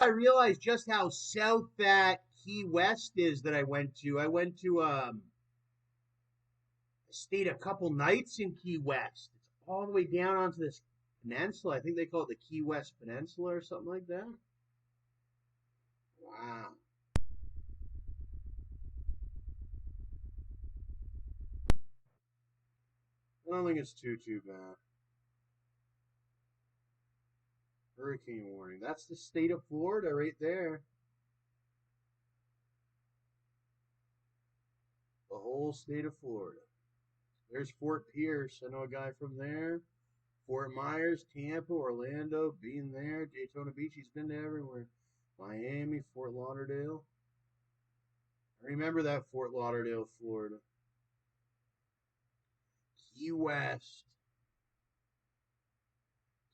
I realized just how south that Key West is that I went to. I went to stayed a couple nights in Key West. It's all the way down onto this peninsula. I think they call it the Key West Peninsula or something like that. Wow. I don't think it's too bad. Hurricane warning. That's the state of Florida right there. The whole state of Florida. There's Fort Pierce. I know a guy from there. Fort Myers, Tampa, Orlando, being there. Daytona Beach. He's been to everywhere. Miami, Fort Lauderdale. I remember that Fort Lauderdale, Florida. Key West.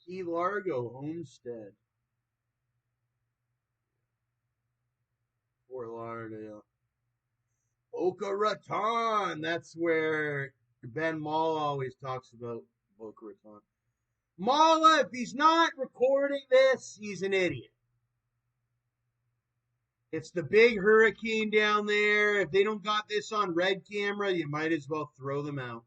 Key Largo, Homestead. Fort Lauderdale. Boca Raton. That's where Ben Mallah always talks about Boca Raton. Mallah, if he's not recording this, he's an idiot. It's the big hurricane down there. If they don't got this on red camera, you might as well throw them out.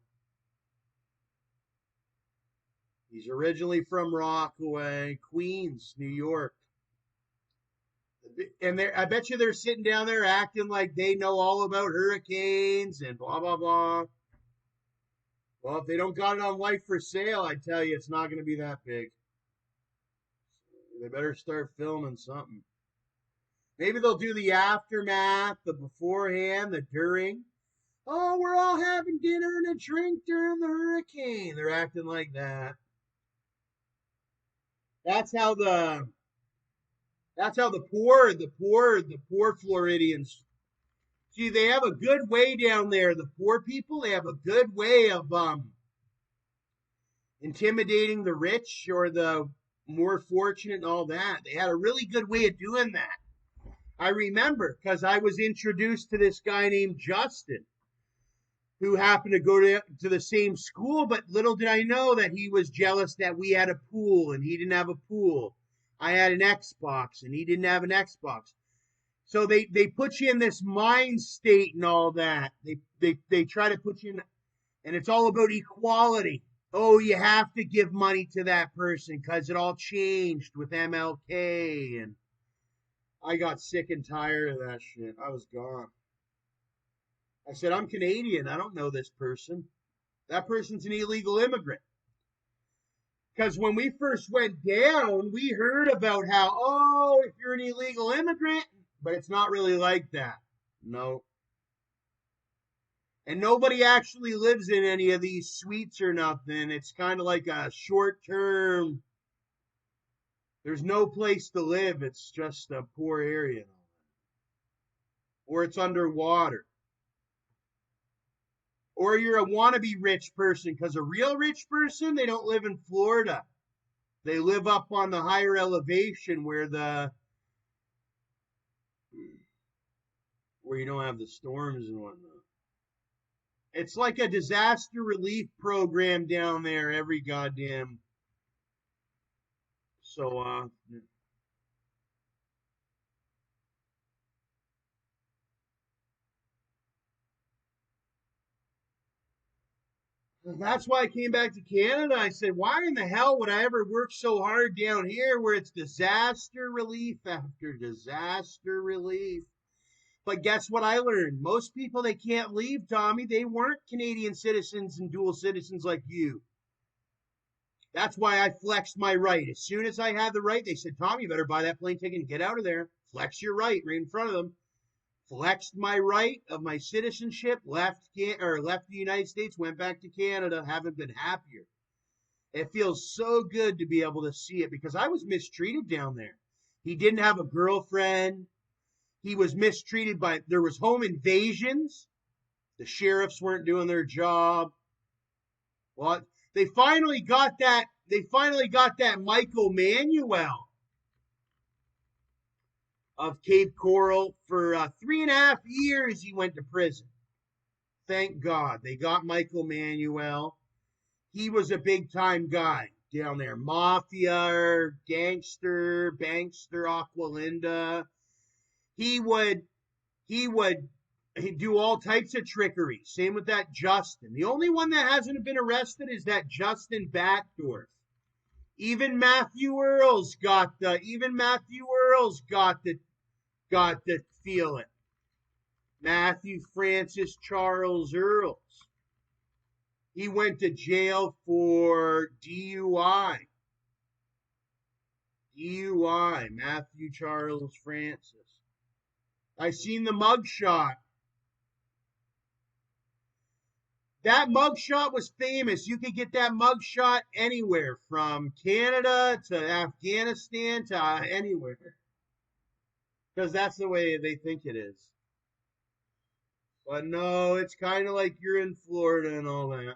He's originally from Rockaway, Queens, New York. And I bet you they're sitting down there acting like they know all about hurricanes and blah, blah, blah. Well, if they don't got it on Life for Sale, I tell you, it's not going to be that big. They better start filming something. Maybe they'll do the aftermath, the beforehand, the during. Oh, we're all having dinner and a drink during the hurricane. They're acting like that. That's how the poor Floridians. See, they have a good way down there. The poor people, they have a good way of intimidating the rich or the more fortunate and all that. They had a really good way of doing that. I remember because I was introduced to this guy named Justin, who happened to go to the same school, but little did I know that he was jealous that we had a pool and he didn't have a pool. I had an Xbox and he didn't have an Xbox. So they put you in this mind state and all that. They try to put you in, and it's all about equality. Oh, you have to give money to that person because it all changed with MLK. And I got sick and tired of that shit. I was gone. I said, I'm Canadian. I don't know this person. That person's an illegal immigrant. Because when we first went down, we heard about how, oh, if you're an illegal immigrant, but it's not really like that. No. And nobody actually lives in any of these suites or nothing. It's kind of like a short term. There's no place to live. It's just a poor area. Or it's underwater. Or you're a wannabe rich person, because a real rich person, they don't live in Florida. They live up on the higher elevation where you don't have the storms and whatnot. It's like a disaster relief program down there every goddamn. So that's why I came back to Canada. I said, why in the hell would I ever work so hard down here where it's disaster relief after disaster relief? But guess what I learned? Most people, they can't leave, Tommy. They weren't Canadian citizens and dual citizens like you. That's why I flexed my right. As soon as I had the right, they said, Tommy, you better buy that plane ticket and get out of there. Flex your right in front of them. Flexed my right of my citizenship, left the United States, went back to Canada, haven't been happier. It feels so good to be able to see it because I was mistreated down there. He didn't have a girlfriend. He was mistreated there was home invasions. The sheriffs weren't doing their job. Well, they finally got that Michael Manuel of Cape Coral for 3.5 years. He went to prison. Thank God they got Michael Manuel. He was a big time guy. down there. Mafia, gangster, bankster, Aqualinda. He would he'd do all types of trickery. Same with that Justin. The only one that hasn't been arrested is that Justin Backdorf. Even Matthew Earls got the feeling. Matthew Francis Charles Earls. He went to jail for DUI. Matthew Charles Francis. I seen the mugshot. That mugshot was famous. You could get that mugshot anywhere, from Canada to Afghanistan to anywhere. Because that's the way they think it is. But no, it's kind of like you're in Florida and all that.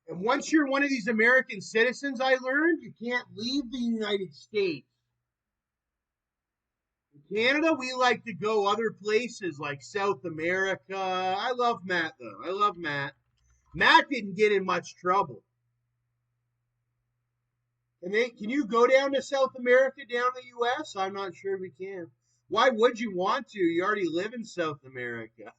And once you're one of these American citizens, I learned you can't leave the United States. In Canada, we like to go other places like South America. I love Matt, though. I love Matt. Matt didn't get in much trouble. Can you go down to South America, down the U.S.? I'm not sure we can. Why would you want to? You already live in South America.